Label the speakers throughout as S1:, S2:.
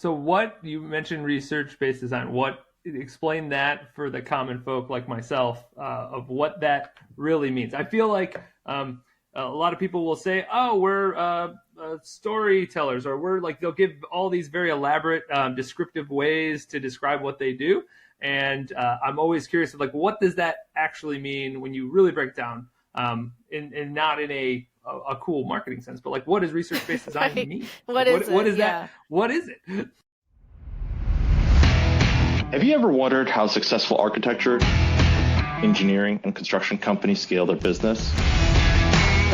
S1: So what you mentioned research-based design, explain that for the common folk like myself of what that really means. I feel like a lot of people will say, oh, we're storytellers, or they'll give all these very elaborate descriptive ways to describe what they do. And I'm always curious of what does that actually mean when you really break it down, and not in a cool marketing sense, but what does research-based design
S2: Right.
S1: mean?
S2: What is it?
S1: What is
S2: Yeah.
S1: that? What is it?
S3: Have you ever wondered how successful architecture, engineering, and construction companies scale their business?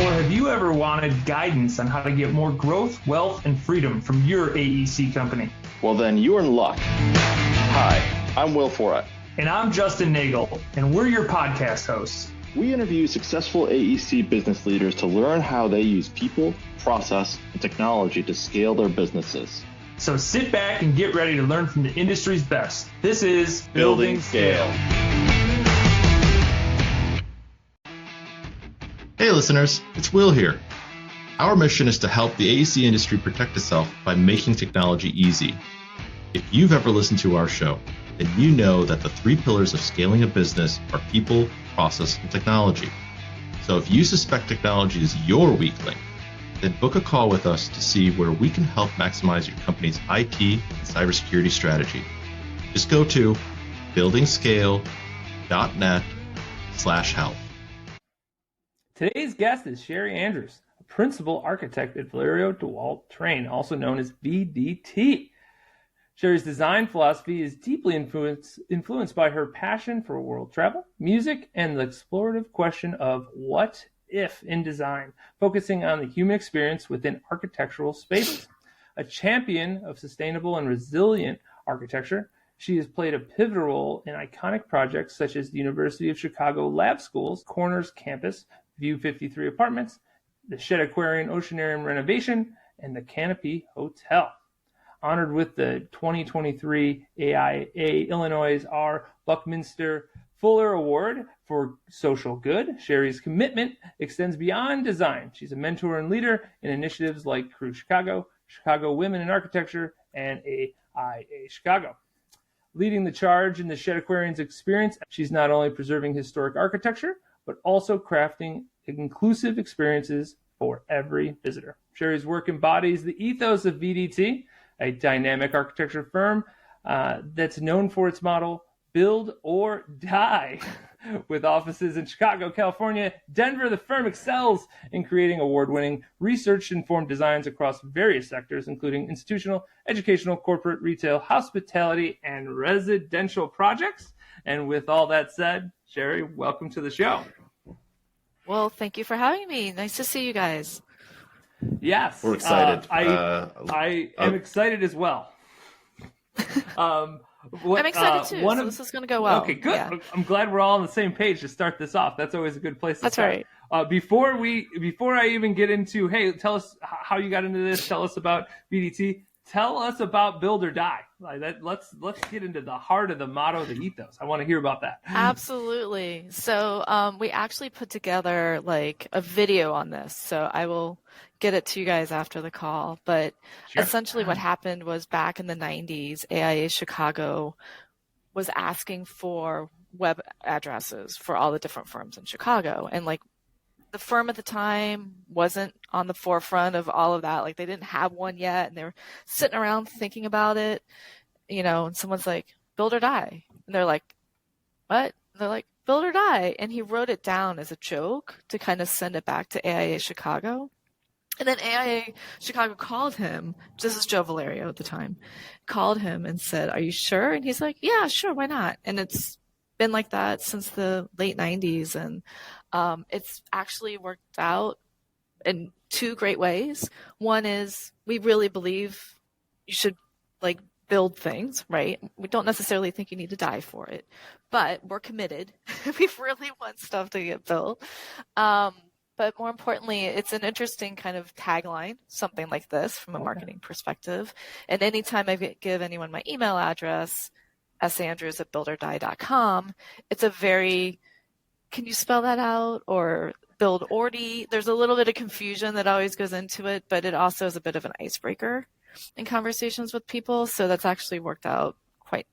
S4: Or have you ever wanted guidance on how to get more growth, wealth, and freedom from your AEC company?
S3: Well, then you're in luck. Hi, I'm Will Forat.
S4: And I'm Justin Nagel, and we're your podcast hosts.
S3: We interview successful AEC business leaders to learn how they use people, process, and technology to scale their businesses.
S4: So sit back and get ready to learn from the industry's best. This is
S3: Building Scale.
S5: Hey listeners, it's Will here. Our mission is to help the AEC industry protect itself by making technology easy. If you've ever listened to our show, then you know that the three pillars of scaling a business are people, process, and technology. So if you suspect technology is your weak link, then book a call with us to see where we can help maximize your company's IT and cybersecurity strategy. Just go to buildingscale.net/help.
S1: Today's guest is Sheri Andrews, a principal architect at Valerio Dewalt Train, also known as VDT. Sheri's design philosophy is deeply influenced by her passion for world travel, music, and the explorative question of what if in design, focusing on the human experience within architectural spaces. A champion of sustainable and resilient architecture, she has played a pivotal role in iconic projects such as the University of Chicago Lab School's Corners Campus, View 53 Apartments, the Shed Aquarium Oceanarium renovation, and the Canopy Hotel. Honored with the 2023 AIA Illinois R. Buckminster Fuller Award for Social Good, Sheri's commitment extends beyond design. She's a mentor and leader in initiatives like Crew Chicago, Chicago Women in Architecture, and AIA Chicago. Leading the charge in the Shed Aquarium's experience, she's not only preserving historic architecture, but also crafting inclusive experiences for every visitor. Sheri's work embodies the ethos of VDT, a dynamic architecture firm that's known for its motto, build or die. With offices in Chicago, California, Denver, the firm excels in creating award-winning, research-informed designs across various sectors, including institutional, educational, corporate, retail, hospitality, and residential projects. And with all that said, Sheri, welcome to the show.
S2: Well, thank you for having me. Nice to see you guys.
S1: Yes.
S5: We're excited.
S1: I am excited as well.
S2: I'm excited too. So this is going to go well.
S1: Okay, good.
S2: Yeah.
S1: I'm glad we're all on the same page to start this off. That's always a good place to
S2: That's
S1: start.
S2: right.
S1: Before I even get into, hey, tell us how you got into this. Tell us about VDT. Tell us about Build or Die. Let's get into the heart of the motto, the ethos. I want to hear about that.
S2: Absolutely. So we actually put together a video on this. So I will get it to you guys after the call. But
S1: Sure.
S2: Essentially what happened was back in the 90s, AIA Chicago was asking for web addresses for all the different firms in Chicago. And the firm at the time wasn't on the forefront of all of that. They didn't have one yet, and they were sitting around thinking about it, and someone's like, build or die. And they're like, what? And they're like, build or die. And he wrote it down as a joke to kind of send it back to AIA Chicago. And then AIA Chicago called him, this is Joe Valerio at the time, called him and said, are you sure? And he's like, yeah, sure, why not? And it's been like that since the late 90s. And it's actually worked out in two great ways. One is we really believe you should build things, right? We don't necessarily think you need to die for it, but we're committed. We really want stuff to get built. But more importantly, it's an interesting kind of tagline, something like this from a marketing perspective. And anytime I give anyone my email address, sandrews@buildordie.com, it's a very, can you spell that out? Or build ordy. There's a little bit of confusion that always goes into it, but it also is a bit of an icebreaker. in conversations with people. So that's actually worked out quite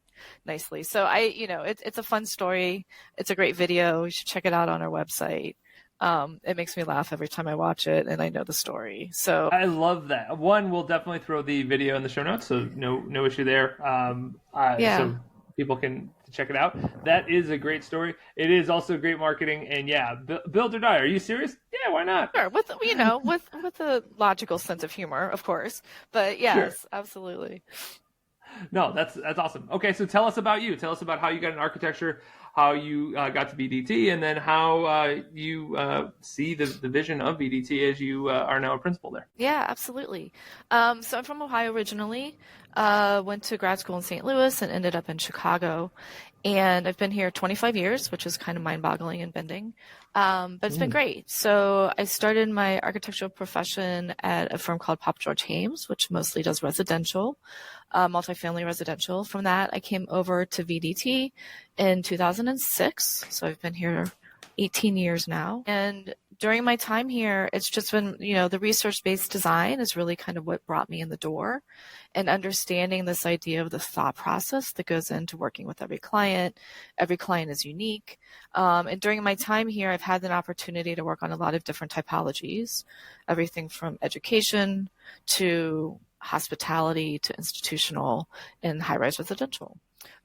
S2: nicely. So it's a fun story. It's a great video. You should check it out on our website. It makes me laugh every time I watch it, and I know the story. So
S1: I love that. One, we'll definitely throw the video in the show notes, so no issue there. So people can check it out. That is a great story. It is also great marketing, and yeah, build or die. Are you serious? Yeah, why not?
S2: Sure, with a logical sense of humor, of course. But yes, sure. Absolutely.
S1: No, that's awesome. Okay, so tell us about you. Tell us about how you got in architecture, how you got to VDT, and then how you see the vision of VDT as you are now a principal there.
S2: Yeah, absolutely. So I'm from Ohio originally. Went to grad school in St. Louis and ended up in Chicago. And I've been here 25 years, which is kind of mind-boggling and bending. But it's been great. So I started my architectural profession at a firm called Pop George Hames, which mostly does residential, multifamily residential. From that, I came over to VDT in 2006. So I've been here 18 years now. And during my time here, it's just been, the research-based design is really kind of what brought me in the door, and understanding this idea of the thought process that goes into working with every client. Every client is unique. And during my time here, I've had an opportunity to work on a lot of different typologies, everything from education to hospitality to institutional and high-rise residential.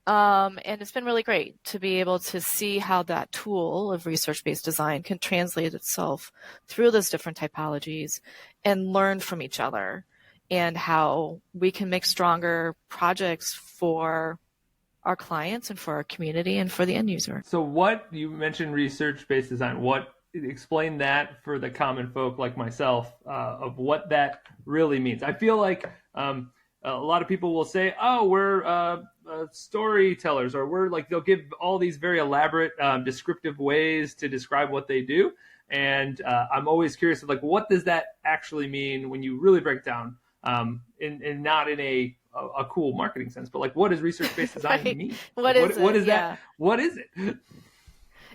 S2: And it's been really great to be able to see how that tool of research-based design can translate itself through those different typologies and learn from each other, and how we can make stronger projects for our clients and for our community and for the end user.
S1: So what you mentioned research-based design, explain that for the common folk like myself, of what that really means. I feel like a lot of people will say, oh, we're storytellers, or they'll give all these very elaborate descriptive ways to describe what they do. And I'm always curious of what does that actually mean when you really break it down, and not in a cool marketing sense, but what does research-based design
S2: right.
S1: mean?
S2: What is
S1: that? What is it?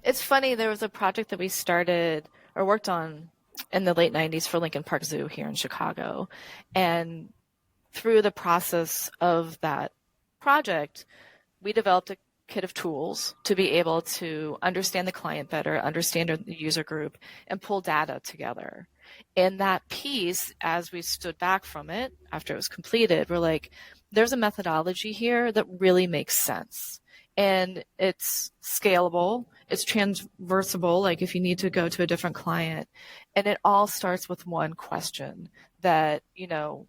S2: It's funny. There was a project that we started or worked on in the late 90s for Lincoln Park Zoo here in Chicago. And through the process of that project, we developed a kit of tools to be able to understand the client better, understand the user group, and pull data together. And that piece, as we stood back from it after it was completed, we're like, there's a methodology here that really makes sense. And it's scalable, it's transversable, if you need to go to a different client. And it all starts with one question that,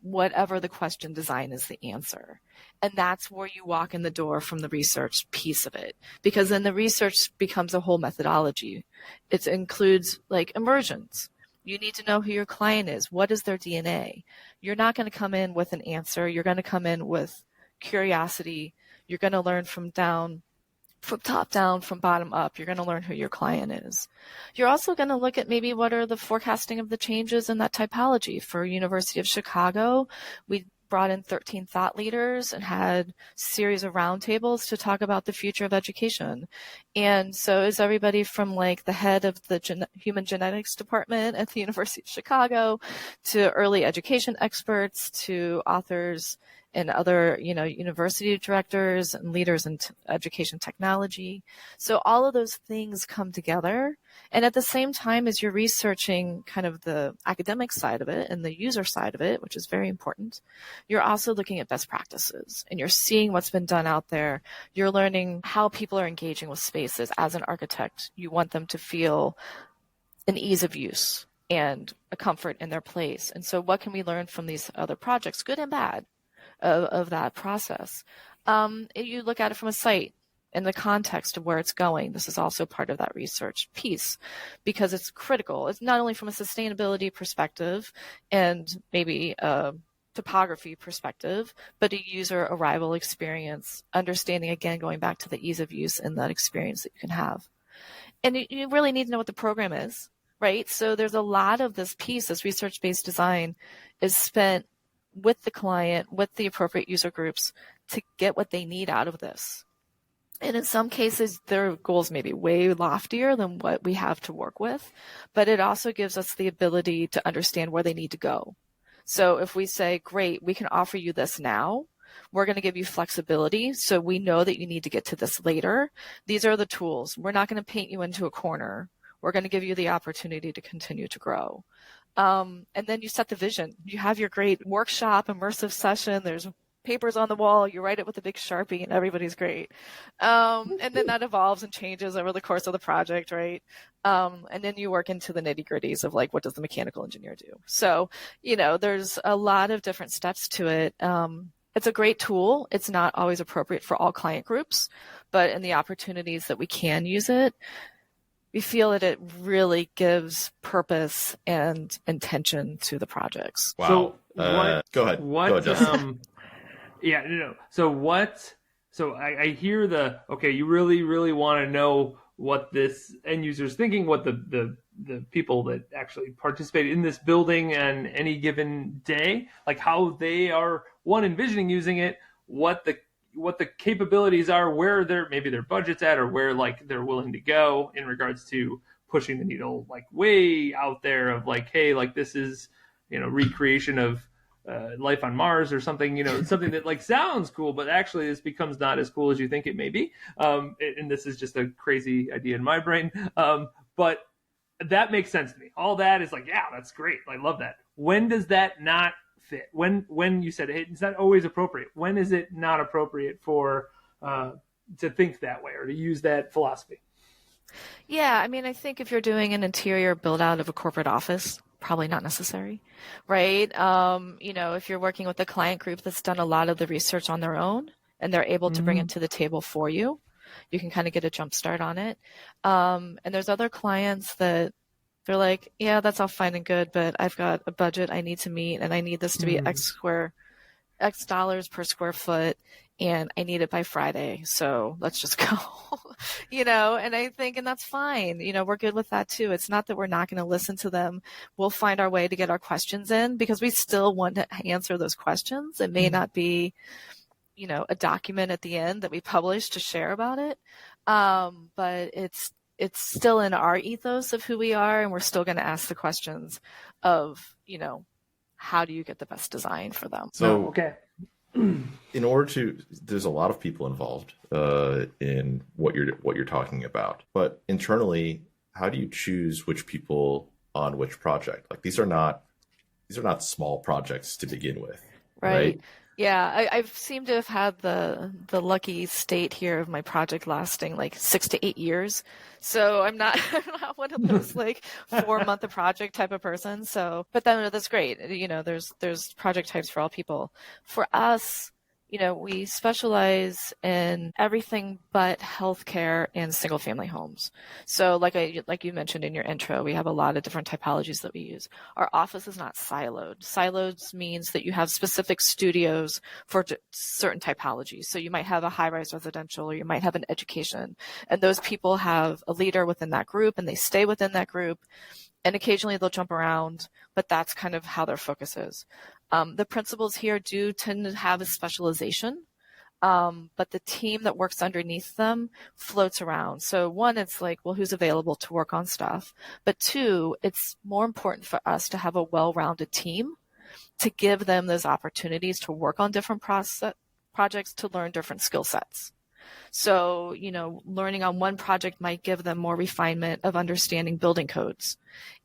S2: whatever the question, design is the answer. And that's where you walk in the door from the research piece of it, because then the research becomes a whole methodology. It includes immersions. You need to know who your client is. What is their DNA? You're not going to come in with an answer. You're going to come in with curiosity. You're going to learn from top down, from bottom up. You're going to learn who your client is. You're also going to look at maybe what are the forecasting of the changes in that typology. For University of Chicago, we brought in 13 thought leaders and had a series of roundtables to talk about the future of education. And so is everybody from the head of the human genetics department at the University of Chicago to early education experts to authors and other, university directors and leaders in education technology. So all of those things come together. And at the same time as you're researching kind of the academic side of it and the user side of it, which is very important, you're also looking at best practices and you're seeing what's been done out there. You're learning how people are engaging with spaces. As an architect, you want them to feel an ease of use and a comfort in their place. And so what can we learn from these other projects, good and bad, of that process? You look at it from a site in the context of where it's going. This is also part of that research piece because it's critical. It's not only from a sustainability perspective and maybe a topography perspective, but a user arrival experience, understanding, again, going back to the ease of use and that experience that you can have. And you really need to know what the program is, right? So there's a lot of this piece, this research-based design is spent with the client, with the appropriate user groups to get what they need out of this. And in some cases, their goals may be way loftier than what we have to work with, but it also gives us the ability to understand where they need to go. So if we say, great, we can offer you this now, we're going to give you flexibility. So we know that you need to get to this later. These are the tools. We're not going to paint you into a corner. We're going to give you the opportunity to continue to grow. And then you set the vision. You have your great workshop, immersive session. There's papers on the wall. You write it with a big Sharpie and everybody's great. And then that evolves and changes over the course of the project, right? And then you work into the nitty gritties of like, what does the mechanical engineer do? So, there's a lot of different steps to it. It's a great tool. It's not always appropriate for all client groups, but in the opportunities that we can use it, we feel that it really gives purpose and intention to the projects.
S5: Wow.
S1: So
S5: go ahead. Go ahead, Justin.
S1: So I hear okay, you really, really want to know what this end user's thinking, what the people that actually participate in this building on any given day, like how they are envisioning using it, what the capabilities are, where maybe their budget's at, or where like they're willing to go in regards to pushing the needle like way out there of like, hey, like this is recreation of life on Mars or something, something that like sounds cool, but actually this becomes not as cool as you think it may be. And this is just a crazy idea in my brain. But that makes sense to me. All that is like, yeah, that's great. I love that. When does that not fit? When you said it's not always appropriate, when is it not appropriate for to think that way or to use that philosophy?
S2: Yeah, I mean, I think if you're doing an interior build out of a corporate office, probably not necessary, right? If you're working with a client group that's done a lot of the research on their own and they're able to bring it to the table for you, you can kind of get a jump start on it. And there's other clients that they're like, yeah, that's all fine and good, but I've got a budget I need to meet and I need this to be X dollars per square foot and I need it by Friday. So let's just go, and I think, and that's fine. We're good with that too. It's not that we're not going to listen to them. We'll find our way to get our questions in because we still want to answer those questions. It may not be, a document at the end that we publish to share about it. But it's still in our ethos of who we are. And we're still going to ask the questions of, how do you get the best design for them?
S5: So,
S1: okay.
S5: There's a lot of people involved in what you're talking about, but internally, how do you choose which people on which project? Like these are not small projects to begin with, right?
S2: Yeah, I've seemed to have had the lucky state here of my project lasting like 6 to 8 years. So I'm not one of those like 4-month project type of person. So, but then that's great. There's project types for all people. For us, we specialize in everything but healthcare and single family homes. So like you mentioned in your intro, we have a lot of different typologies that we use. Our office is not siloed. Siloed means that you have specific studios for certain typologies. So you might have a high-rise residential or you might have an education. And those people have a leader within that group and they stay within that group. And occasionally they'll jump around, but that's kind of how their focus is. The principals here do tend to have a specialization, but the team that works underneath them floats around. So one, it's like, well, who's available to work on stuff? But two, it's more important for us to have a well-rounded team to give them those opportunities to work on different projects to learn different skill sets. So, learning on one project might give them more refinement of understanding building codes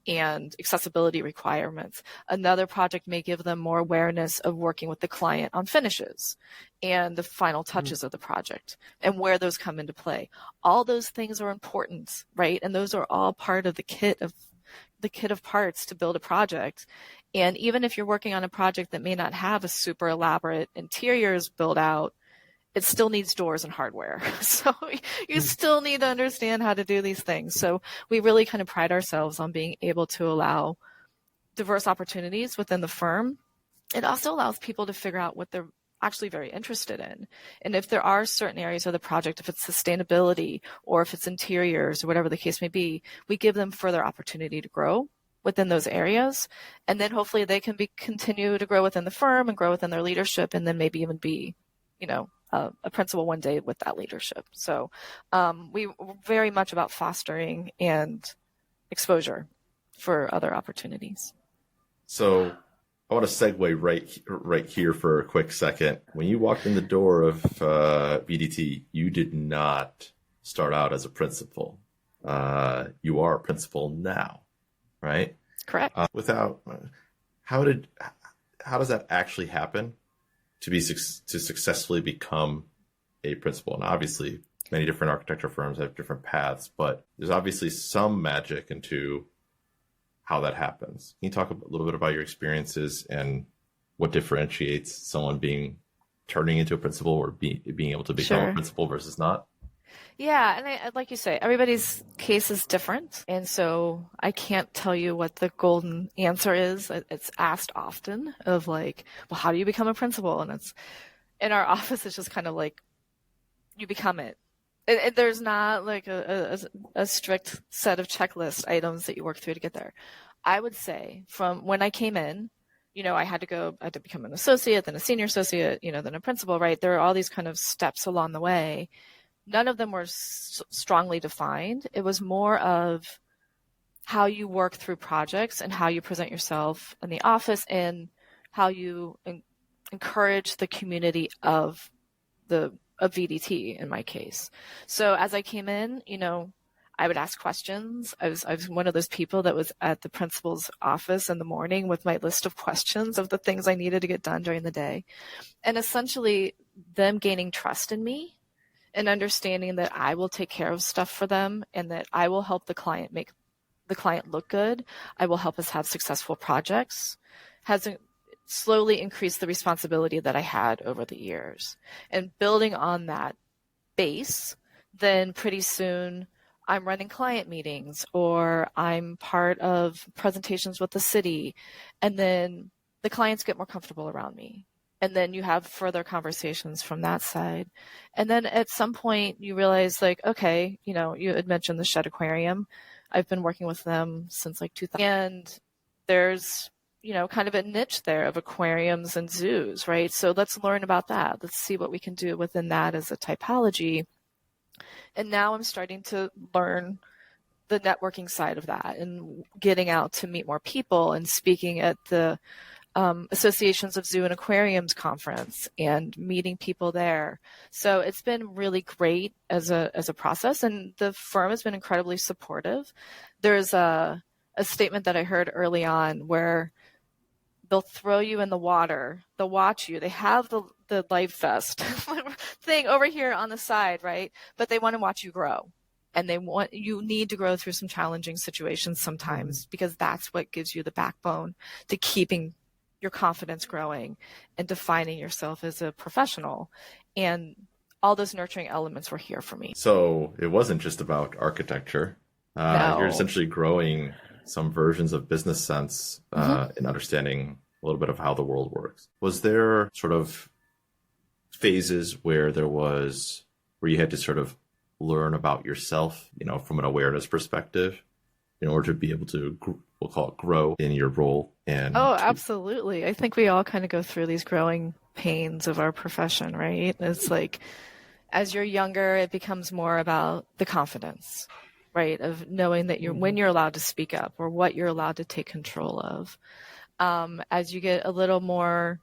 S2: and accessibility requirements. Another project may give them more awareness of working with the client on finishes and the final touches of the project and where those come into play. All those things are important, right? And those are all part of the kit of parts to build a project. And even if you're working on a project that may not have a super elaborate interiors build out, it still needs doors and hardware. So you still need to understand how to do these things. So we really kind of pride ourselves on being able to allow diverse opportunities within the firm. It also allows people to figure out what they're actually very interested in. And if there are certain areas of the project, if it's sustainability or if it's interiors or whatever the case may be, we give them further opportunity to grow within those areas. And then hopefully they can continue to grow within the firm and grow within their leadership and then maybe even be, a principal one day with that leadership. So we're very much about fostering and exposure for other opportunities.
S5: So I want to segue right here for a quick second. When you walked in the door of VDT, you did not start out as a principal. You are a principal now, right?
S2: Correct.
S5: How does that actually happen to successfully become a principal? And obviously, many different architecture firms have different paths, but there's obviously some magic into how that happens. Can you talk a little bit about your experiences and what differentiates someone turning into a principal or being able to become a principal versus not?
S2: Yeah, and like you say, everybody's case is different, and so I can't tell you what the golden answer is. It's asked often of like, well, how do you become a principal? And it's in our office, it's just kind of like you become it. There's not like a strict set of checklist items that you work through to get there. I would say from when I came in, I had to become an associate, then a senior associate, then a principal, right? There are all these kind of steps along the way. None of them were strongly defined. It was more of how you work through projects and how you present yourself in the office and how you encourage the community of VDT in my case. So as I came in, I would ask questions. I was one of those people that was at the principal's office in the morning with my list of questions of the things I needed to get done during the day. And essentially them gaining trust in me and understanding that I will take care of stuff for them and that I will help the client make the client look good. I will help us have successful projects has slowly increased the responsibility that I had over the years. And building on that base, then pretty soon I'm running client meetings or I'm part of presentations with the city. And then the clients get more comfortable around me. And then you have further conversations from that side. And then at some point you realize like, okay, you had mentioned the Shed Aquarium. I've been working with them since like 2000. And there's, kind of a niche there of aquariums and zoos, right? So let's learn about that. Let's see what we can do within that as a typology. And now I'm starting to learn the networking side of that and getting out to meet more people and speaking at the Associations of Zoo and Aquariums conference and meeting people there. So it's been really great as a process, and the firm has been incredibly supportive. There's a statement that I heard early on where they'll throw you in the water, they'll watch you, they have the life vest thing over here on the side, right? But they want to watch you grow. And you need to grow through some challenging situations sometimes because that's what gives you the backbone to keeping your confidence growing and defining yourself as a professional. And all those nurturing elements were here for me.
S5: So it wasn't just about architecture.
S2: No.
S5: You're essentially growing some versions of business sense and understanding a little bit of how the world works. Was there sort of phases where you had to sort of learn about yourself, from an awareness perspective in order to be able to, we'll call it, grow in your role?
S2: Absolutely. I think we all kind of go through these growing pains of our profession, right? It's like, as you're younger, it becomes more about the confidence, right? Of knowing that when you're allowed to speak up or what you're allowed to take control of. As you get a little more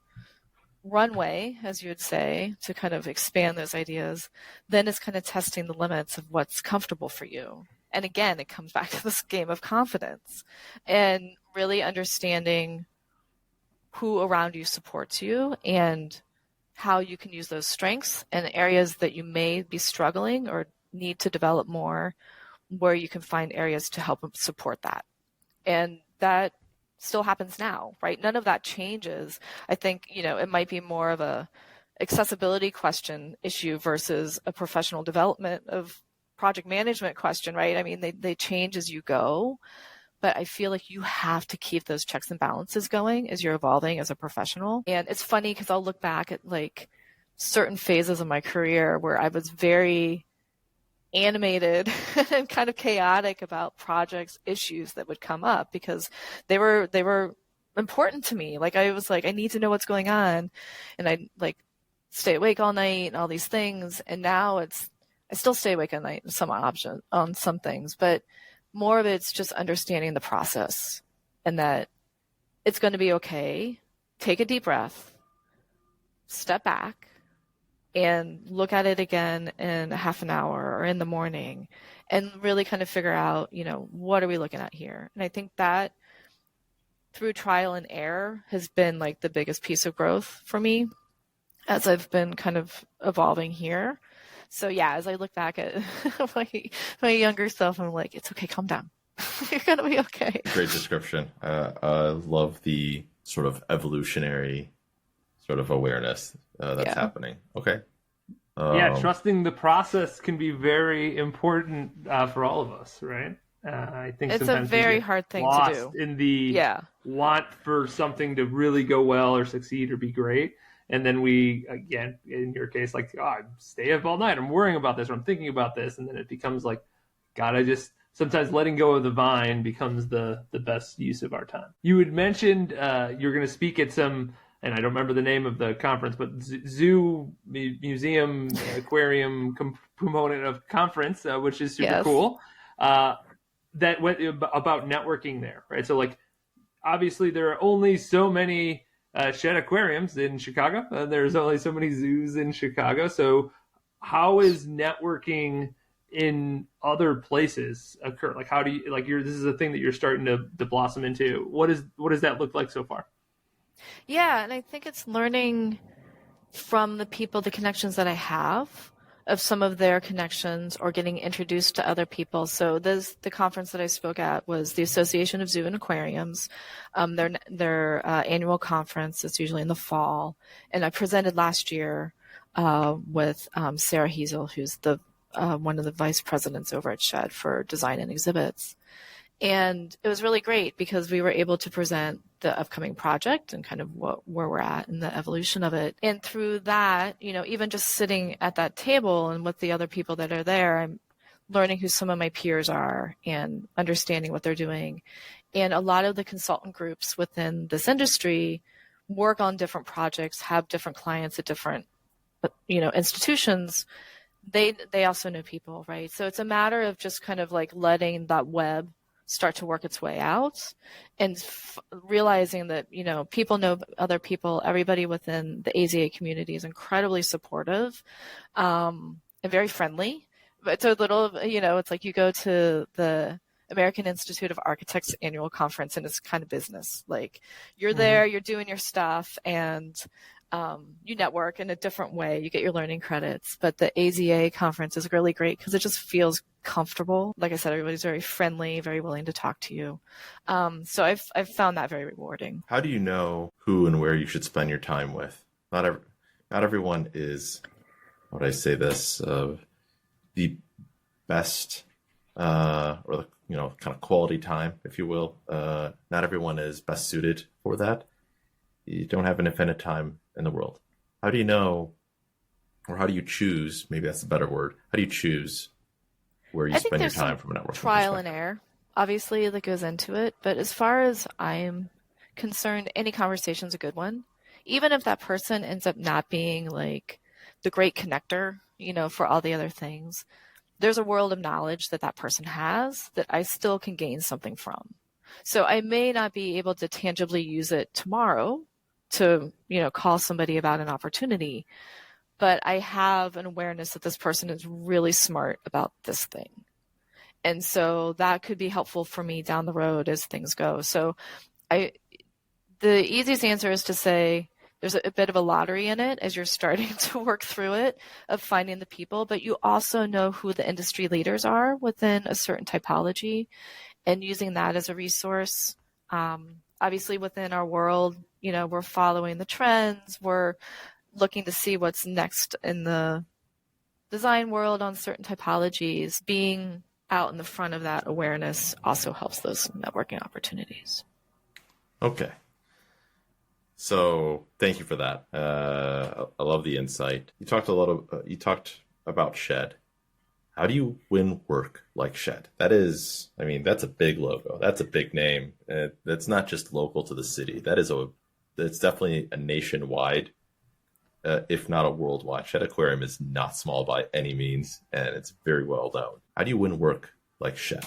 S2: runway, as you would say, to kind of expand those ideas, then it's kind of testing the limits of what's comfortable for you. And again, it comes back to this game of confidence and really understanding who around you supports you and how you can use those strengths and areas that you may be struggling or need to develop more, where you can find areas to help support that. And that still happens now, right? None of that changes. I think, it might be more of a accessibility question issue versus a professional development of project management question, right? I mean, they change as you go, but I feel like you have to keep those checks and balances going as you're evolving as a professional. And it's funny because I'll look back at like certain phases of my career where I was very animated and kind of chaotic about projects, issues that would come up because they were important to me. Like I was like, I need to know what's going on, and I like stay awake all night and all these things. And now I still stay awake at night on some things, but more of it's just understanding the process and that it's going to be okay take a deep breath, step back, and look at it again in a half an hour or in the morning and really kind of figure out, what are we looking at here? And I think that through trial and error has been like the biggest piece of growth for me as I've been kind of evolving here. So yeah, as I look back at my younger self, I'm like, it's okay, calm down. You're going to be okay.
S5: Great description. I love the sort of evolutionary sort of awareness that's happening. Okay.
S1: Trusting the process can be very important for all of us, right? I think
S2: it's a very hard thing to do.
S1: In the want for something to really go well or succeed or be great. And then we, again, in your case, like, I stay up all night. I'm worrying about this or I'm thinking about this. And then it becomes like, sometimes letting go of the vine becomes the best use of our time. You had mentioned you're going to speak at some, and I don't remember the name of the conference, but zoo, museum, aquarium component of conference, which is super cool. That went about networking there, right? So like, obviously there are only so many Shed aquariums in Chicago. There's only so many zoos in Chicago. So how is networking in other places occur? Like, how do you, like, this is a thing that you're starting to blossom into. What does that look like so far?
S2: Yeah. And I think it's learning from the people, the connections that I have, of some of their connections or getting introduced to other people. So the conference that I spoke at was the Association of Zoo and Aquariums, their annual conference. It's usually in the fall. And I presented last year with Sarah Heasel, who's the one of the vice presidents over at Shed for design and exhibits. And it was really great because we were able to present the upcoming project and kind of where we're at and the evolution of it. And through that, even just sitting at that table and with the other people that are there, I'm learning who some of my peers are and understanding what they're doing. And a lot of the consultant groups within this industry work on different projects, have different clients at different, institutions. They also know people, right? So it's a matter of just kind of like letting that web start to work its way out and realizing that, people know other people. Everybody within the AZA community is incredibly supportive and very friendly. But it's a little, it's like you go to the American Institute of Architects annual conference and it's kind of business. Like you're there, you're doing your stuff and you network in a different way. You get your learning credits, but the AZA conference is really great because it just feels comfortable. Like I said, everybody's very friendly, very willing to talk to you. So I've found that very rewarding.
S5: How do you know who and where you should spend your time with? Not everyone is, how would I say this, the best or the kind of quality time, if you will. Not everyone is best suited for that. You don't have an infinite time in the world. How do you know, or how do you choose? Maybe that's the better word. How do you choose where you spend your time from a networking
S2: trial and error, obviously, that goes into it. But as far as I'm concerned, any conversation is a good one. Even if that person ends up not being like the great connector, for all the other things, there's a world of knowledge that person has that I still can gain something from. So I may not be able to tangibly use it tomorrow to, call somebody about an opportunity, but I have an awareness that this person is really smart about this thing. And so that could be helpful for me down the road as things go. So the easiest answer is to say there's a bit of a lottery in it as you're starting to work through it of finding the people, but you also know who the industry leaders are within a certain typology and using that as a resource. Obviously within our world, we're following the trends. We're looking to see what's next in the design world on certain typologies. Being out in the front of that awareness also helps those networking opportunities.
S5: Okay. So thank you for that. I love the insight. You talked about Shed. How do you win work like Shed? That's a big logo. That's a big name. That's not just local to the city. That's definitely a nationwide, if not a worldwide. Shed Aquarium is not small by any means, and it's very well known. How do you win work like Shed?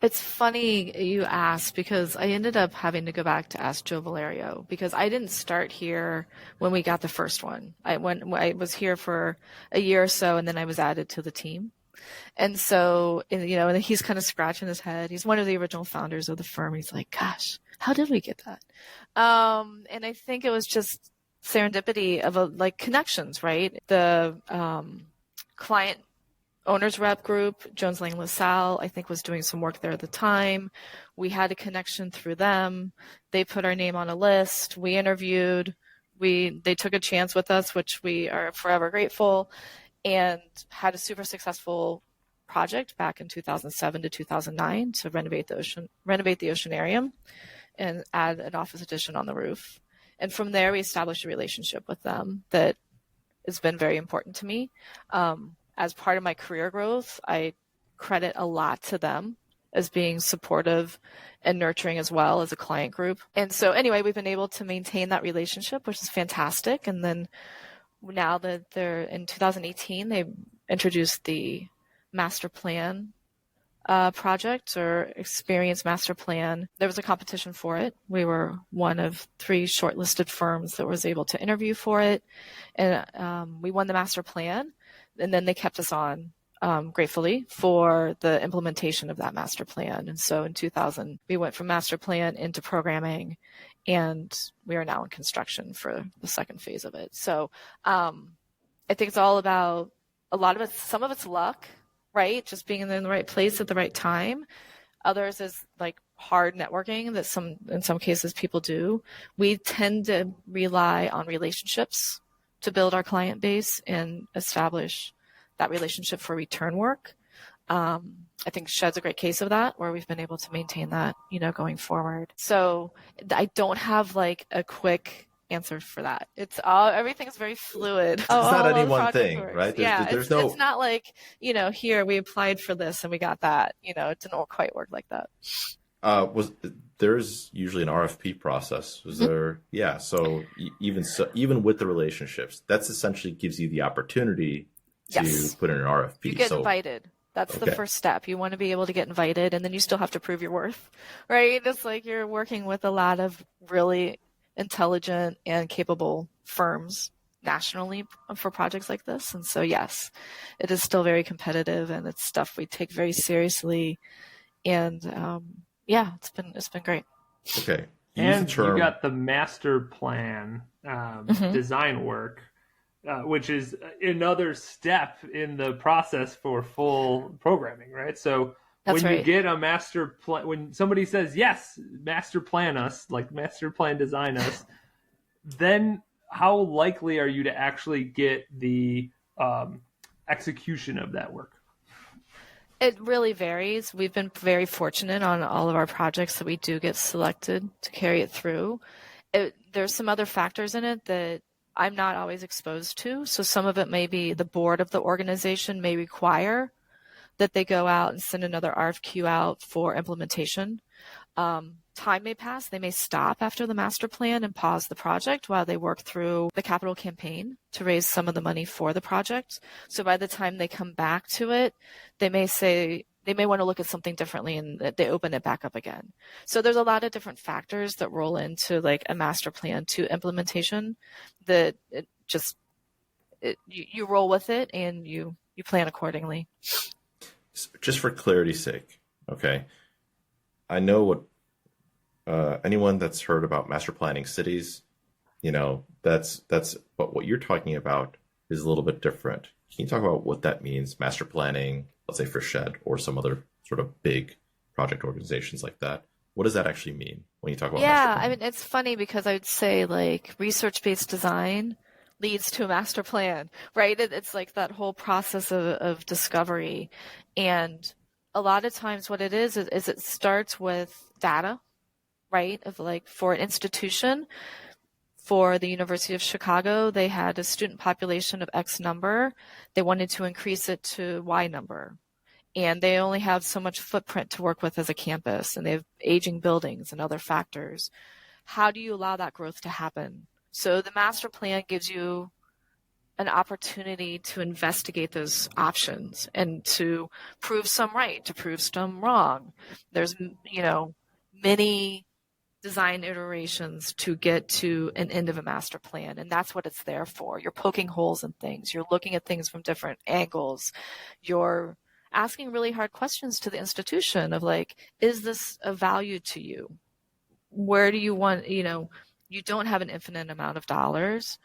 S2: It's funny you asked because I ended up having to go back to ask Joe Valerio because I didn't start here when we got the first one. I was here for a year or so, and then I was added to the team. And so, and he's kind of scratching his head. He's one of the original founders of the firm. He's like, gosh, how did we get that? And I think it was just serendipity of like connections, right? The client owners rep group, Jones Lang LaSalle, I think was doing some work there at the time. We had a connection through them. They put our name on a list. We interviewed. They took a chance with us, which we are forever grateful, and had a super successful project back in 2007 to 2009 to renovate the oceanarium and add an office addition on the roof. And from there, we established a relationship with them that has been very important to me. As part of my career growth, I credit a lot to them as being supportive and nurturing as well as a client group. And so anyway, we've been able to maintain that relationship, which is fantastic. And then now that they're in 2018, they introduced the master plan project or experience master plan. There was a competition for it. We were one of 3 shortlisted firms that was able to interview for it. And we won the master plan. And then they kept us on, gratefully, for the implementation of that master plan. And so in 2000, we went from master plan into programming, and we are now in construction for the second phase of it. So I think it's all about some of it's luck, right? Just being in the right place at the right time. Others is like hard networking that in some cases people do. We tend to rely on relationships to build our client base and establish that relationship for return work. I think Shed's a great case of that, where we've been able to maintain that, going forward. So I don't have like a quick answer for that. Everything's very fluid.
S5: It's not any one thing, right?
S2: It's not like, here we applied for this and we got that. It didn't quite work like that.
S5: There's usually an RFP process. Was there? Yeah. So even with the relationships, that's essentially gives you the opportunity to put in an RFP.
S2: You get invited. That's the first step. You want to be able to get invited, and then you still have to prove your worth, right? It's like you're working with a lot of really intelligent and capable firms nationally for projects like this. And so, yes, it is still very competitive, and it's stuff we take very seriously. And it's been great.
S1: Okay. And you got the master plan design work, which is another step in the process for full programming, right? So you get a master plan, when somebody says, yes, master plan us, like master plan design us, then how likely are you to actually get the execution of that work?
S2: It really varies. We've been very fortunate on all of our projects that we do get selected to carry it through. There's some other factors in it that I'm not always exposed to. So some of it may be the board of the organization may require that they go out and send another RFQ out for implementation. Time may pass. They may stop after the master plan and pause the project while they work through the capital campaign to raise some of the money for the project. So by the time they come back to it, they may want to look at something differently, and they open it back up again. So there's a lot of different factors that roll into like a master plan to implementation that you roll with it and you plan accordingly.
S5: Just for clarity's sake, okay, I know what anyone that's heard about master planning cities, that's but what you're talking about is a little bit different. Can you talk about what that means, master planning, let's say for Shed or some other sort of big project organizations like that? What does that actually mean when you talk about master planning?
S2: I mean, it's funny because I would say like research-based design leads to a master plan, right? It's like that whole process of discovery. And a lot of times what it is it starts with data, right? Of like for an institution, for the University of Chicago, they had a student population of X number. They wanted to increase it to Y number. And they only have so much footprint to work with as a campus, and they have aging buildings and other factors. How do you allow that growth to happen? So the master plan gives you an opportunity to investigate those options and to prove some right, to prove some wrong. There's, many design iterations to get to an end of a master plan, and that's what it's there for. You're poking holes in things. You're looking at things from different angles. You're asking really hard questions to the institution of like, is this of value to you? Where do you want, you don't have an infinite amount of dollars.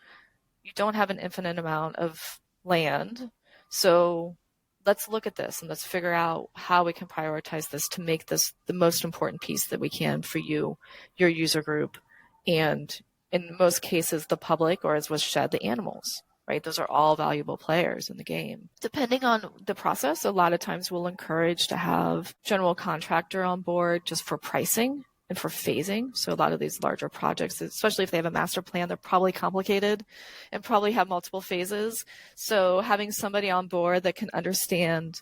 S2: You don't have an infinite amount of land. So let's look at this and let's figure out how we can prioritize this to make this the most important piece that we can for you, your user group, and in most cases, the public, or as was said, the animals, right? Those are all valuable players in the game. Depending on the process, a lot of times we'll encourage to have general contractor on board just for pricing and for phasing. So a lot of these larger projects, especially if they have a master plan, they're probably complicated and probably have multiple phases. So having somebody on board that can understand,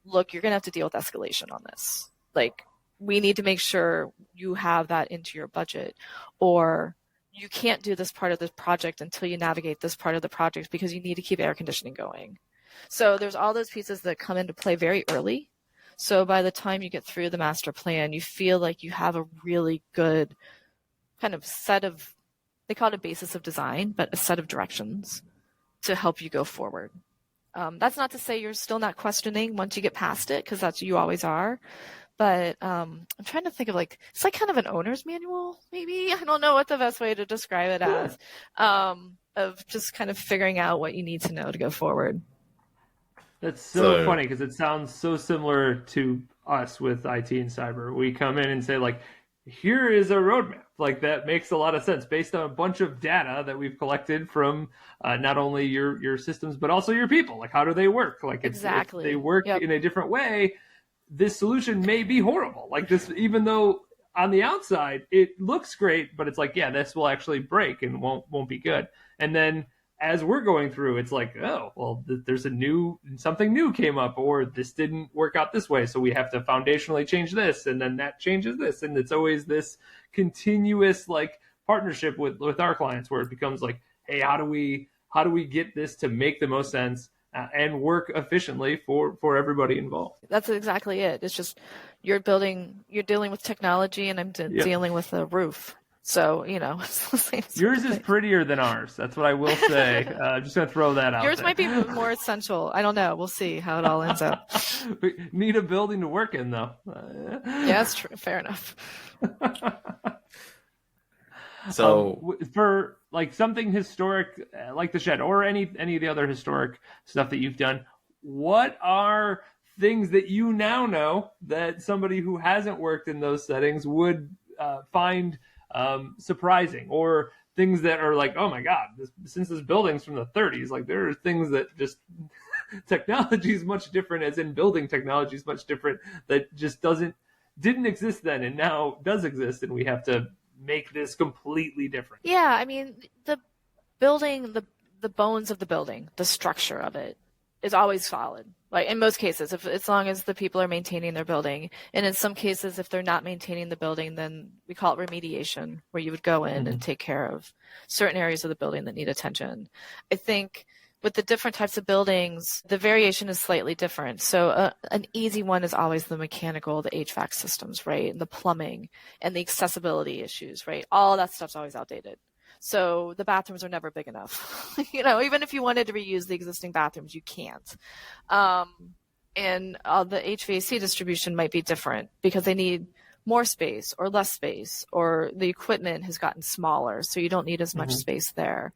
S2: look, you're going to have to deal with escalation on this. Like, we need to make sure you have that into your budget, or you can't do this part of the project until you navigate this part of the project because you need to keep air conditioning going. So there's all those pieces that come into play very early. So by the time you get through the master plan, you feel like you have a really good kind of set of, they call it a basis of design, but a set of directions to help you go forward. That's not to say you're still not questioning once you get past it, because that's you always are. But I'm trying to think of it's like kind of an owner's manual, maybe. I don't know what the best way to describe it as, of just kind of figuring out what you need to know to go forward.
S1: That's so funny because it sounds so similar to us with IT and cyber. We come in and say, like, here is a roadmap. Like, that makes a lot of sense based on a bunch of data that we've collected from not only your systems, but also your people. Like, how do they work? Like,
S2: exactly.
S1: If they work in a different way, this solution may be horrible. Like, this, even though on the outside it looks great, but it's like, yeah, this will actually break and won't be good. And then as we're going through, it's like, oh, well, there's something new came up, or this didn't work out this way, so we have to foundationally change this, and then that changes this, and it's always this continuous like partnership with our clients where it becomes like, hey, how do we get this to make the most sense and work efficiently for everybody involved?
S2: That's exactly it. It's just you're dealing with technology, and I'm dealing with a roof. So, it's the same.
S1: Yours is prettier than ours. That's what I will say. I'm just going to throw that out.
S2: Yours
S1: there.
S2: might be more essential. I don't know. We'll see how it all ends up.
S1: We need a building to work in, though.
S2: Yeah, that's true. Fair enough.
S5: So
S1: for like something historic like the shed or any of the other historic stuff that you've done, what are things that you now know that somebody who hasn't worked in those settings would find surprising, or things that are like, oh my God, since this building's from the 30s, like there are things that just technology is much different, as in building technology is much different, that just didn't exist then and now does exist, and we have to make this completely different.
S2: Yeah, I mean, the building, the bones of the building, the structure of it is always solid. Like in most cases, as long as the people are maintaining their building. And in some cases, if they're not maintaining the building, then we call it remediation, where you would go in and take care of certain areas of the building that need attention. I think with the different types of buildings, the variation is slightly different. So an easy one is always the mechanical, the HVAC systems, right? And the plumbing and the accessibility issues, right? All that stuff's always outdated. So the bathrooms are never big enough. Even if you wanted to reuse the existing bathrooms, you can't. And the HVAC distribution might be different because they need more space or less space, or the equipment has gotten smaller, so you don't need as much space there.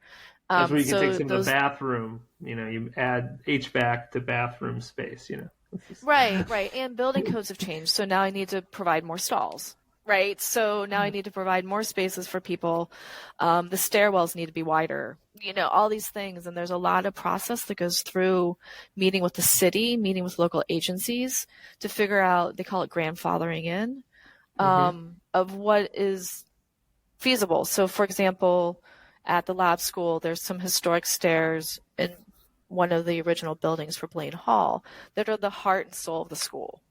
S1: That's where you can take some of the bathroom, you add HVAC to bathroom space,
S2: Right. And building codes have changed. So now I need to provide more stalls, right? So now I need to provide more spaces for people. The stairwells need to be wider, all these things. And there's a lot of process that goes through meeting with the city, meeting with local agencies to figure out, they call it grandfathering in, of what is feasible. So for example, at the lab school, there's some historic stairs in one of the original buildings for Blaine Hall that are the heart and soul of the school,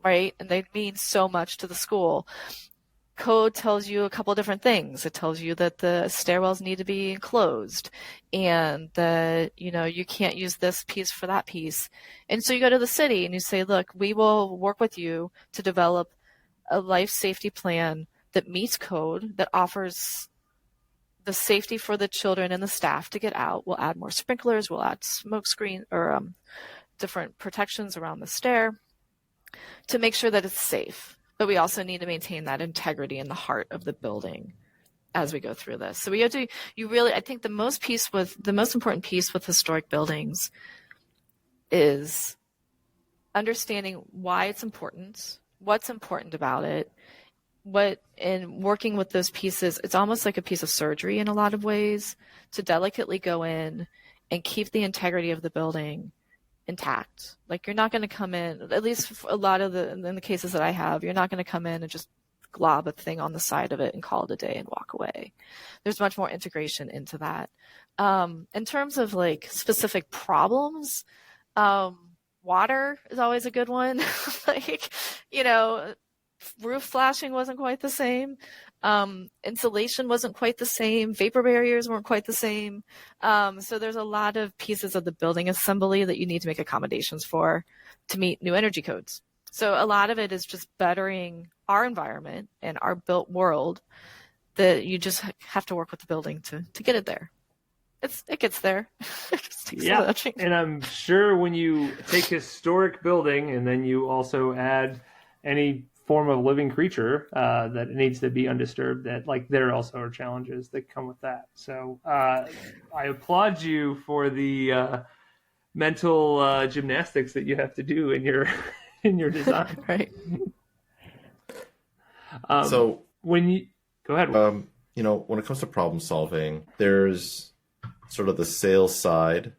S2: right? And they mean so much to the school. code tells you a couple different things. It tells you that the stairwells need to be enclosed and that, you can't use this piece for that piece. And so you go to the city and you say, look, we will work with you to develop a life safety plan that meets code, that offers the safety for the children and the staff to get out. We'll add more sprinklers, we'll add smoke screen or different protections around the stair to make sure that it's safe. But we also need to maintain that integrity in the heart of the building as we go through this. So we have to, I think the most important piece with historic buildings is understanding why it's important, what's important about it, and working with those pieces. It's almost like a piece of surgery in a lot of ways to delicately go in and keep the integrity of the building intact. Like, you're not going to come in, at least a lot of in the cases that I have, you're not going to come in and just glob a thing on the side of it and call it a day and walk away. There's much more integration into that. In terms of like specific problems, water is always a good one. Roof flashing wasn't quite the same. Insulation wasn't quite the same. Vapor barriers weren't quite the same. So there's a lot of pieces of the building assembly that you need to make accommodations for to meet new energy codes. So a lot of it is just bettering our environment and our built world, that you just have to work with the building to get it there. It gets there. It just takes a little change.
S1: And I'm sure when you take historic building and then you also add any form of living creature that needs to be undisturbed, that there also are challenges that come with that. So I applaud you for the mental gymnastics that you have to do in your design.
S2: Right.
S5: So
S1: when you go ahead,
S5: when it comes to problem solving, there's sort of the sales side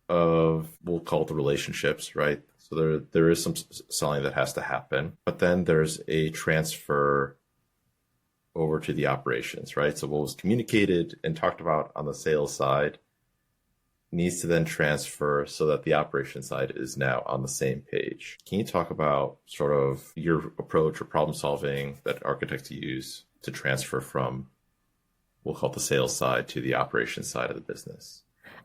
S5: of, we'll call it the relationships, right? So there is some selling that has to happen, but then there's a transfer over to the operations, right? So what was communicated and talked about on the sales side needs to then transfer so that the operations side is now on the same page. Can you talk about sort of your approach or problem solving that architects use to transfer from, we'll call it the sales side, to the operations side of the business?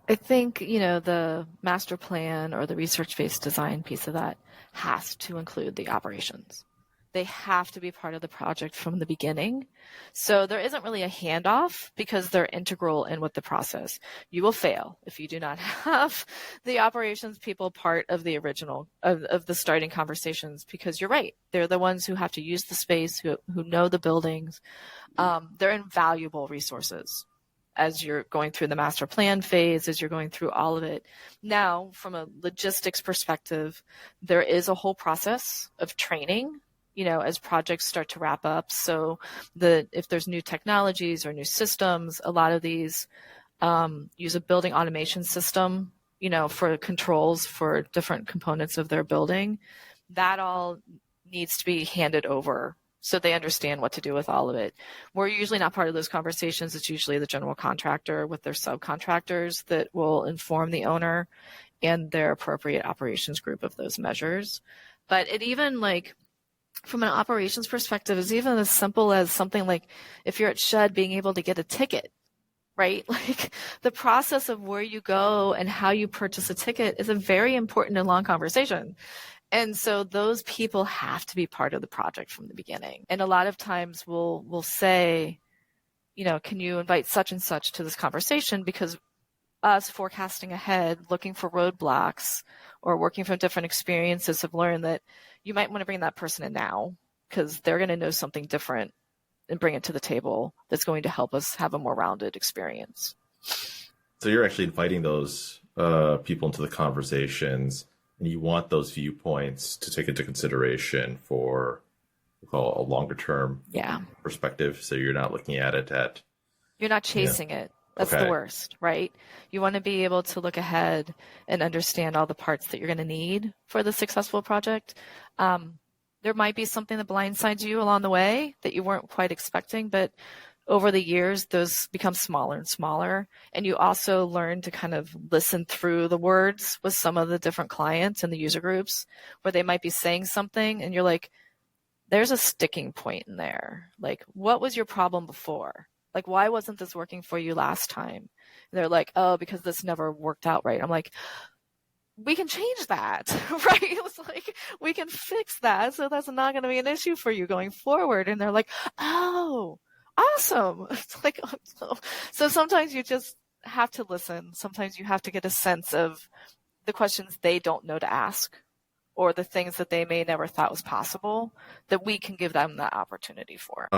S2: I think, the master plan or the research-based design piece of that has to include the operations. They have to be part of the project from the beginning. So there isn't really a handoff because they're integral in with the process. You will fail if you do not have the operations people part of the original, of the starting conversations, because you're right. They're the ones who have to use the space, who know the buildings. They're invaluable resources as you're going through the master plan phase, as you're going through all of it. Now, from a logistics perspective, there is a whole process of training, as projects start to wrap up. So if there's new technologies or new systems, a lot of these use a building automation system, for controls for different components of their building. That all needs to be handed over so they understand what to do with all of it. We're usually not part of those conversations. It's usually the general contractor with their subcontractors that will inform the owner and their appropriate operations group of those measures. But it even, from an operations perspective, is even as simple as something like, if you're at Shed, being able to get a ticket, right? The process of where you go and how you purchase a ticket is a very important and long conversation. And so those people have to be part of the project from the beginning. And a lot of times we'll say, can you invite such and such to this conversation? Because us forecasting ahead, looking for roadblocks or working from different experiences, have learned that you might want to bring that person in now because they're going to know something different and bring it to the table that's going to help us have a more rounded experience.
S5: So you're actually inviting those people into the conversations, and you want those viewpoints to take into consideration for, we'll call a longer term perspective. So you're not looking at it
S2: you're not chasing it. That's the worst, right? You want to be able to look ahead and understand all the parts that you're going to need for the successful project. There might be something that blindsides you along the way that you weren't quite expecting, but over the years, those become smaller and smaller. And you also learn to kind of listen through the words with some of the different clients and the user groups where they might be saying something and you're like, there's a sticking point in there. Like, what was your problem before? Like, why wasn't this working for you last time? And they're like, oh, because this never worked out right. I'm like, we can change that, right? It's like, we can fix that. So that's not going to be an issue for you going forward. And they're like, oh, awesome. It's like, so sometimes you just have to listen. Sometimes you have to get a sense of the questions they don't know to ask, or the things that they may never thought was possible, that we can give them that opportunity for.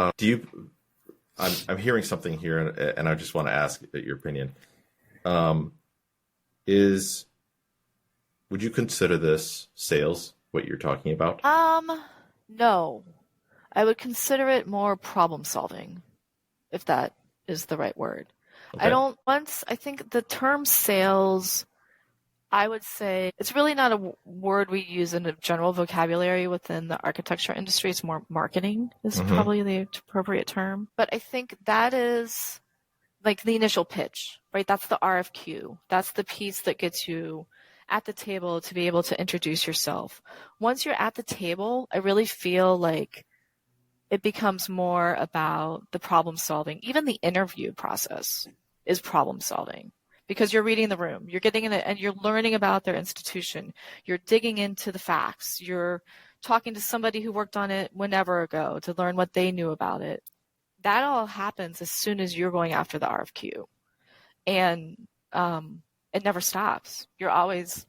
S5: I'm hearing something here, and I just want to ask your opinion. Would you consider this sales, what you're talking about?
S2: No. I would consider it more problem solving, if that is the right word. Okay. I think the term sales, I would say it's really not a word we use in a general vocabulary within the architecture industry. It's more marketing is probably the appropriate term. But I think that is like the initial pitch, right? That's the RFQ. That's the piece that gets you at the table to be able to introduce yourself. Once you're at the table, I really feel like it becomes more about the problem solving. Even the interview process is problem solving, because you're reading the room, you're getting in it, and you're learning about their institution. You're digging into the facts. You're talking to somebody who worked on it whenever ago to learn what they knew about it. That all happens as soon as you're going after the RFQ. And it never stops. You're always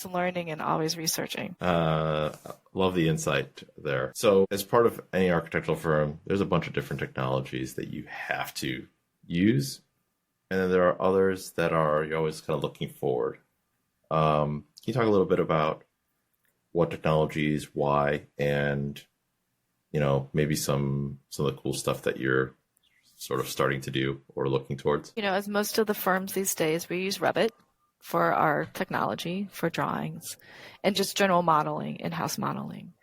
S2: learning and always researching.
S5: Love the insight there. So as part of any architectural firm, there's a bunch of different technologies that you have to use. And then there are others that you're always kind of looking forward. Can you talk a little bit about what technologies, why, and maybe some of the cool stuff that you're sort of starting to do or looking towards?
S2: As most of the firms these days, we use Revit for our technology, for drawings, and just general modeling, in-house modeling.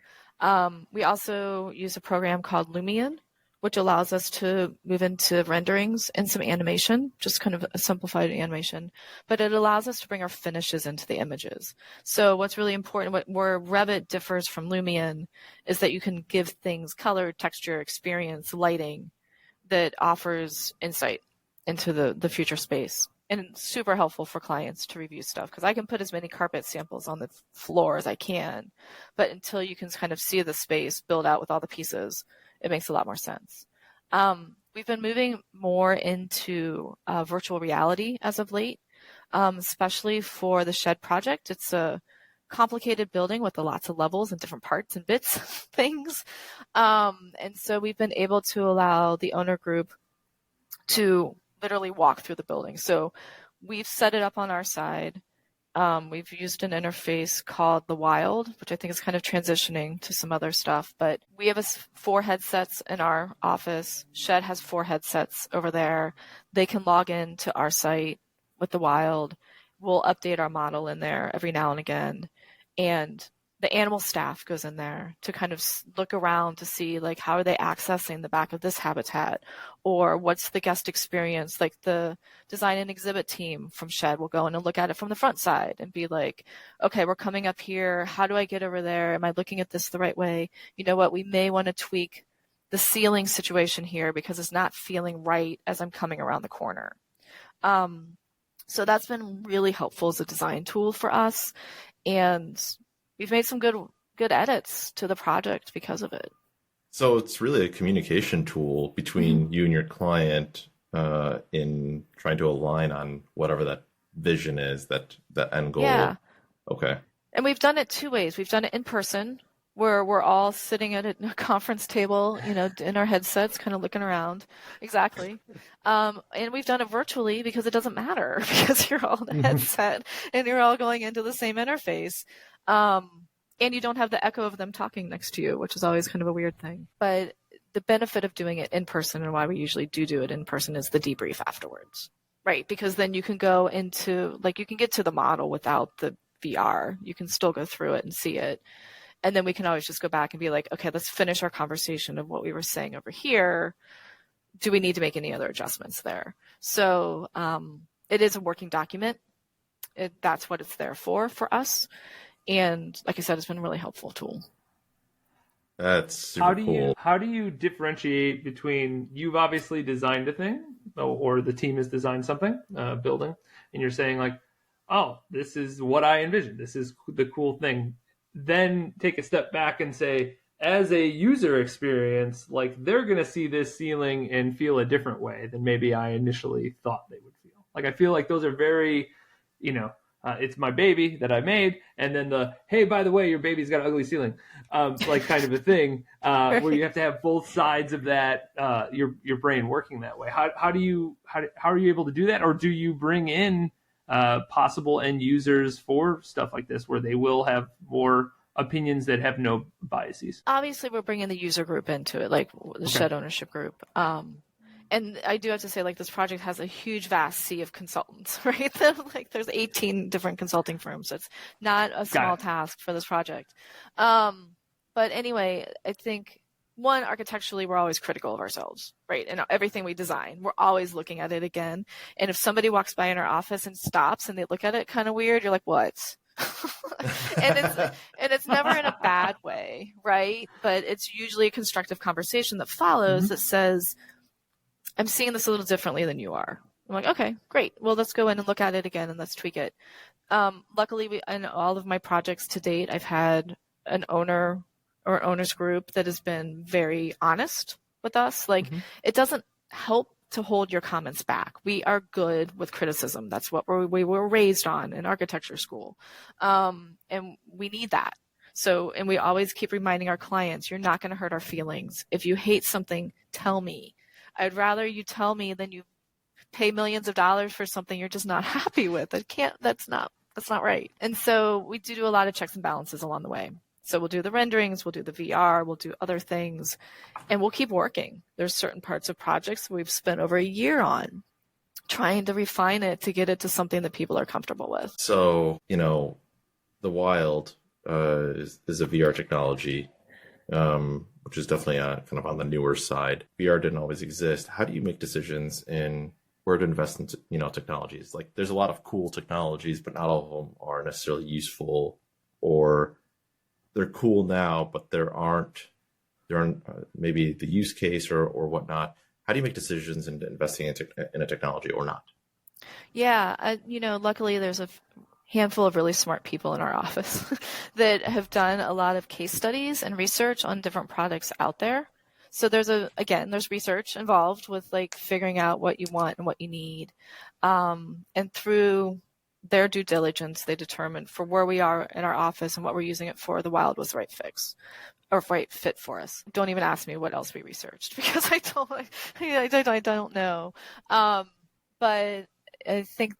S2: We also use a program called Lumion, which allows us to move into renderings and some animation, just kind of a simplified animation. But it allows us to bring our finishes into the images. So what's really important, where Revit differs from Lumion, is that you can give things color, texture, experience, lighting, that offers insight into the future space. And it's super helpful for clients to review stuff, because I can put as many carpet samples on the floor as I can, but until you can kind of see the space build out with all the pieces, it makes a lot more sense. We've been moving more into virtual reality as of late, especially for the Shed project. It's a complicated building with lots of levels and different parts and bits, things. And so we've been able to allow the owner group to literally walk through the building. So we've set it up on our side. We've used an interface called the Wild, which I think is kind of transitioning to some other stuff. But we have 4 headsets in our office. Shed has 4 headsets over there. They can log in to our site with the Wild. We'll update our model in there every now and again. And the animal staff goes in there to kind of look around to see, like, how are they accessing the back of this habitat, or what's the guest experience. Like, the design and exhibit team from Shed will go in and look at it from the front side and be like, okay, we're coming up here. How do I get over there? Am I looking at this the right way? You know what? We may want to tweak the ceiling situation here because it's not feeling right as I'm coming around the corner. So that's been really helpful as a design tool for us. And we've made some good edits to the project because of it.
S5: So it's really a communication tool between you and your client in trying to align on whatever that vision is, that end goal.
S2: Yeah.
S5: Okay.
S2: And we've done it 2 ways. We've done it in person, where we're all sitting at a conference table, in our headsets, kind of looking around. Exactly. And we've done it virtually because it doesn't matter, because you're all in a headset and you're all going into the same interface. And you don't have the echo of them talking next to you, which is always kind of a weird thing. But the benefit of doing it in person, and why we usually do it in person, is the debrief afterwards, right? Because then you can go into, you can get to the model without the VR. You can still go through it and see it. And then we can always just go back and be like, okay, let's finish our conversation of what we were saying over here. Do we need to make any other adjustments there? So it is a working document. That's what it's there for us. And like I said, it's been a really helpful tool.
S5: That's super cool.
S1: How do you differentiate between, you've obviously designed a thing, or the team has designed something, building, and you're saying like, oh, this is what I envisioned, this is the cool thing. Then take a step back and say, as a user experience, like they're going to see this ceiling and feel a different way than maybe I initially thought they would feel. Like I feel like those are very, it's my baby that I made, and then the, hey, by the way, your baby's got an ugly ceiling, like kind of a thing, where you have to have both sides of that, your brain working that way. How are you able to do that, or do you bring in possible end users for stuff like this, where they will have more opinions that have no biases?
S2: Obviously, we're bringing the user group into it, like the shed ownership group. And I do have to say, like, this project has a huge, vast sea of consultants, right? Like, there's 18 different consulting firms. So it's not a small task for this project. But anyway, I think, one, architecturally, we're always critical of ourselves, right? And everything we design, we're always looking at it again. And if somebody walks by in our office and stops and they look at it kind of weird, you're like, what? and it's never in a bad way, right? But it's usually a constructive conversation that follows that says, I'm seeing this a little differently than you are. I'm like, okay, great. Well, let's go in and look at it again and let's tweak it. Luckily, in all of my projects to date, I've had an owner or owners group that has been very honest with us. Like, it doesn't help to hold your comments back. We are good with criticism. That's what we were raised on in architecture school. And we need that. So, and we always keep reminding our clients, you're not going to hurt our feelings. If you hate something, tell me. I'd rather you tell me than you pay millions of dollars for something you're just not happy with. That's not right. And so we do a lot of checks and balances along the way. So we'll do the renderings, we'll do the VR, we'll do other things, and we'll keep working. There's certain parts of projects we've spent over a year on trying to refine it to get it to something that people are comfortable with.
S5: So, the Wild is a VR technology, which is definitely kind of on the newer side. VR didn't always exist. How do you make decisions in where to invest into, technologies? Like, there's a lot of cool technologies, but not all of them are necessarily useful, or they're cool now, but there aren't maybe the use case or whatnot. How do you make decisions into investing in a technology or not?
S2: Yeah, luckily there's a handful of really smart people in our office that have done a lot of case studies and research on different products out there. So there's research involved with like figuring out what you want and what you need. And through their due diligence, they determined for where we are in our office and what we're using it for, the Wild was the right fix or right fit for us. Don't even ask me what else we researched because I don't know. But I think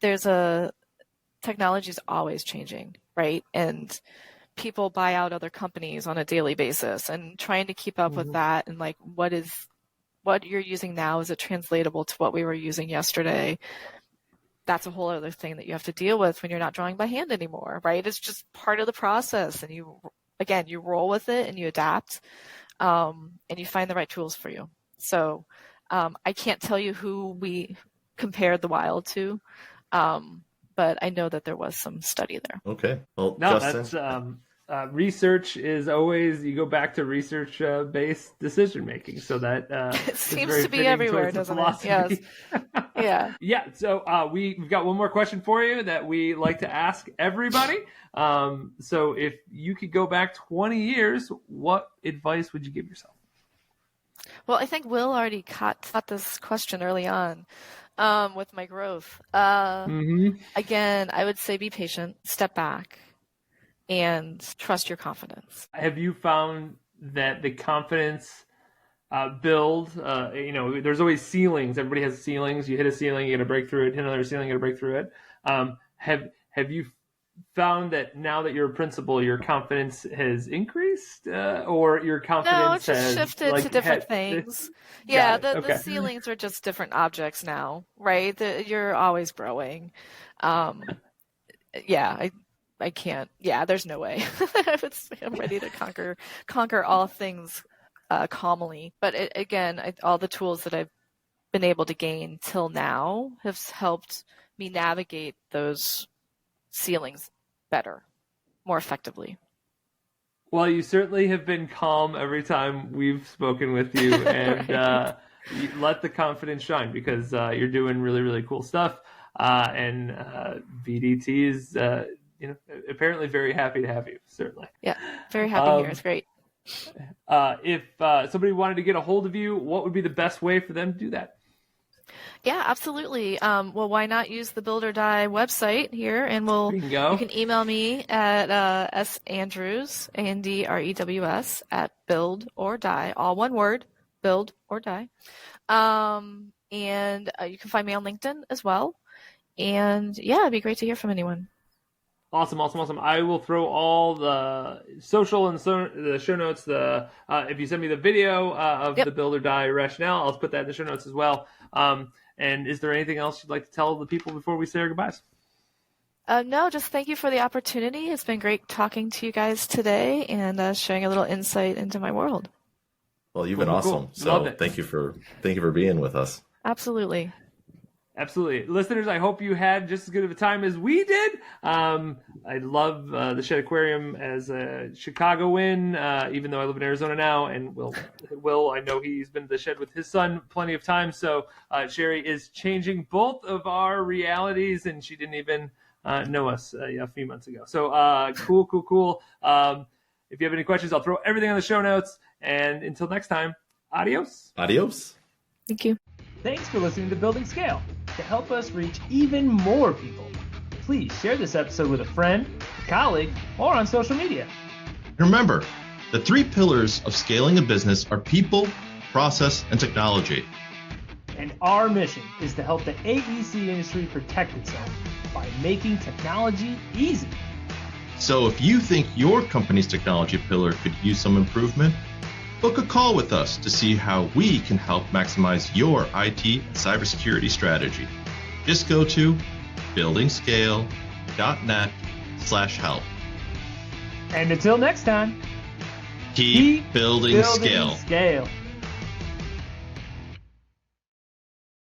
S2: technology is always changing, right? And people buy out other companies on a daily basis, and trying to keep up with that, and like what you're using now, is it translatable to what we were using yesterday? That's a whole other thing that you have to deal with when you're not drawing by hand anymore, right? It's just part of the process, and you roll with it and you adapt, and you find the right tools for you. So I can't tell you who we compared the Wild to, but I know that there was some study there.
S5: Okay. Well,
S1: no,
S5: Justin?
S1: That's research is always, you go back to research based decision making. So that
S2: it seems to be everywhere, doesn't it? Yes. Yeah.
S1: Yeah. So we've got one more question for you that we like to ask everybody. So if you could go back 20 years, what advice would you give yourself?
S2: Well, I think Will already caught this question early on. With my growth. Again, I would say be patient, step back, and trust your confidence.
S1: Have you found that the confidence build, there's always ceilings. Everybody has ceilings. You hit a ceiling, you got to break through it. Hit another ceiling, you got to break through it. Have you found that now that you're a principal, your confidence has increased, or your confidence
S2: has
S1: shifted
S2: to different things? Yeah, the ceilings are just different objects now, right? You're always growing. I can't. Yeah, there's no way. I'm ready to conquer all things calmly. But all the tools that I've been able to gain till now have helped me navigate those ceilings better, more effectively.
S1: Well, you certainly have been calm every time we've spoken with you, and you let the confidence shine because you're doing really, really cool stuff. And VDT is, apparently very happy to have you. Certainly.
S2: Yeah, very happy here. It's great.
S1: If somebody wanted to get a hold of you, what would be the best way for them to do that?
S2: Yeah, absolutely. Well, why not use the Build or Die website here, and you can email me at sandrews, ANDREWS, at Build or Die, all one word, Build or Die. And you can find me on LinkedIn as well. And yeah, it'd be great to hear from anyone.
S1: Awesome. I will throw all the social and the show notes. If you send me the video of the Build or Die rationale, I'll put that in the show notes as well. And is there anything else you'd like to tell the people before we say our goodbyes?
S2: No, just thank you for the opportunity. It's been great talking to you guys today and sharing a little insight into my world.
S5: Well, you've been awesome. Cool. So thank you for being with us.
S2: Absolutely.
S1: Listeners, I hope you had just as good of a time as we did. I love the Shed Aquarium as a Chicagoan, even though I live in Arizona now. And Will, I know he's been to the Shed with his son plenty of times. So Sheri is changing both of our realities, and she didn't even know us a few months ago. So cool. If you have any questions, I'll throw everything on the show notes. And until next time, adios.
S2: Thank you.
S4: Thanks for listening to Building Scale. To help us reach even more people, please share this episode with a friend, a colleague, or on social media.
S5: Remember, the 3 pillars of scaling a business are people, process, and technology.
S4: And our mission is to help the AEC industry protect itself by making technology easy.
S5: So if you think your company's technology pillar could use some improvement, book a call with us to see how we can help maximize your IT and cybersecurity strategy. Just go to buildingscale.net/help.
S4: And until next time,
S5: keep building scale.
S4: Scale.